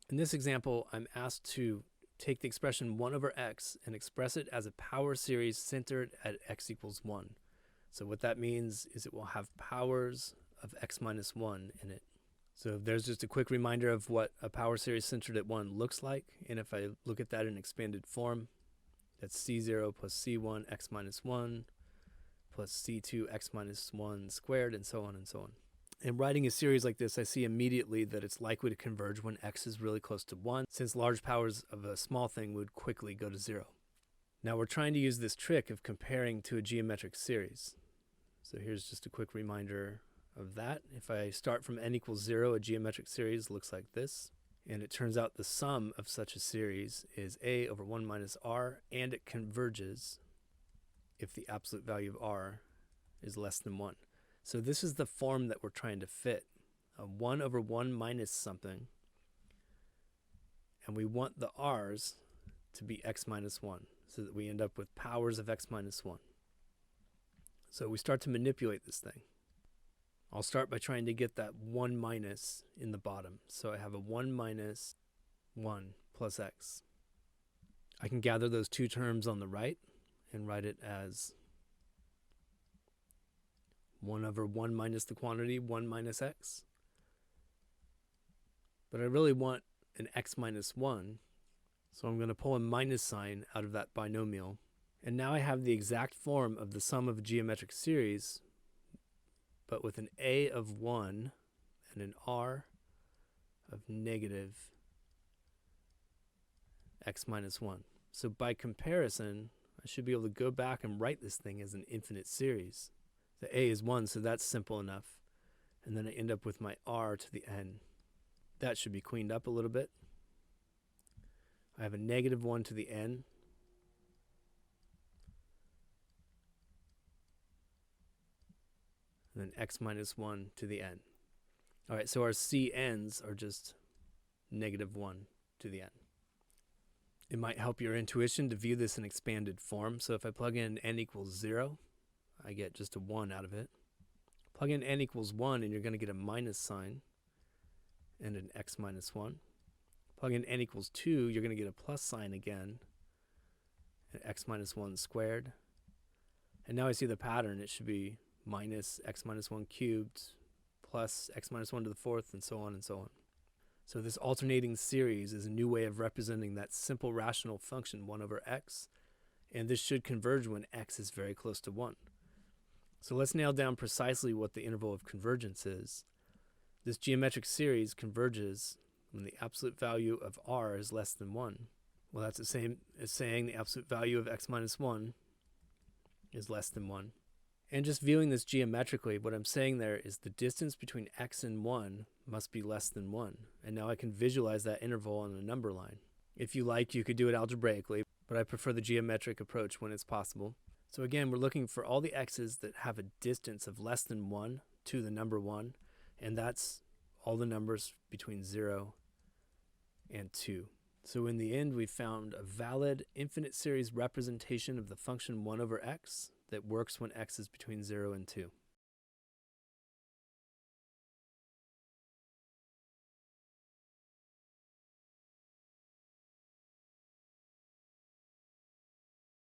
In this example, I'm asked to take the expression 1 over x and express it as a power series centered at x equals 1. So what that means is it will have powers of x minus 1 in it. So there's just a quick reminder of what a power series centered at 1 looks like. And if I look at that in expanded form, that's c0 plus c1 x minus 1 plus c2 x minus 1 squared, and so on and so on. In writing a series like this, I see immediately that it's likely to converge when x is really close to 1, since large powers of a small thing would quickly go to 0. Now we're trying to use this trick of comparing to a geometric series. So here's just a quick reminder of that. If I start from n equals 0, a geometric series looks like this. And it turns out the sum of such a series is a over 1 minus r, and it converges if the absolute value of r is less than 1. So this is the form that we're trying to fit. 1 over 1 minus something. And we want the r's to be x minus 1, so that we end up with powers of x minus 1. So we start to manipulate this thing. I'll start by trying to get that 1 minus in the bottom. So I have a 1 minus 1 plus x. I can gather those two terms on the right and write it as 1 over 1 minus the quantity 1 minus x. But I really want an x minus 1, so I'm going to pull a minus sign out of that binomial. And now I have the exact form of the sum of a geometric series, but with an a of 1 and an r of negative x minus 1. So by comparison, I should be able to go back and write this thing as an infinite series. The a is 1, so that's simple enough. And then I end up with my r to the n. That should be cleaned up a little bit. I have a negative 1 to the n. And then x minus 1 to the n. All right, so our cn's are just negative 1 to the n. It might help your intuition to view this in expanded form. So if I plug in n equals 0, I get just a 1 out of it. Plug in n equals 1 and you're going to get a minus sign and an x minus 1. Plug in n equals 2, you're going to get a plus sign again, and x minus 1 squared. And now I see the pattern. It should be minus x minus 1 cubed plus x minus 1 to the fourth, and so on and so on. So this alternating series is a new way of representing that simple rational function 1 over x, and this should converge when x is very close to 1. So let's nail down precisely what the interval of convergence is. This geometric series converges when the absolute value of r is less than 1. Well, that's the same as saying the absolute value of x minus 1 is less than 1. And just viewing this geometrically, what I'm saying there is the distance between x and 1 must be less than 1. And now I can visualize that interval on a number line. If you like, you could do it algebraically, but I prefer the geometric approach when it's possible. So again, we're looking for all the x's that have a distance of less than 1 to the number 1, and that's all the numbers between 0 and 2. So in the end, we found a valid infinite series representation of the function 1 over x that works when x is between 0 and 2.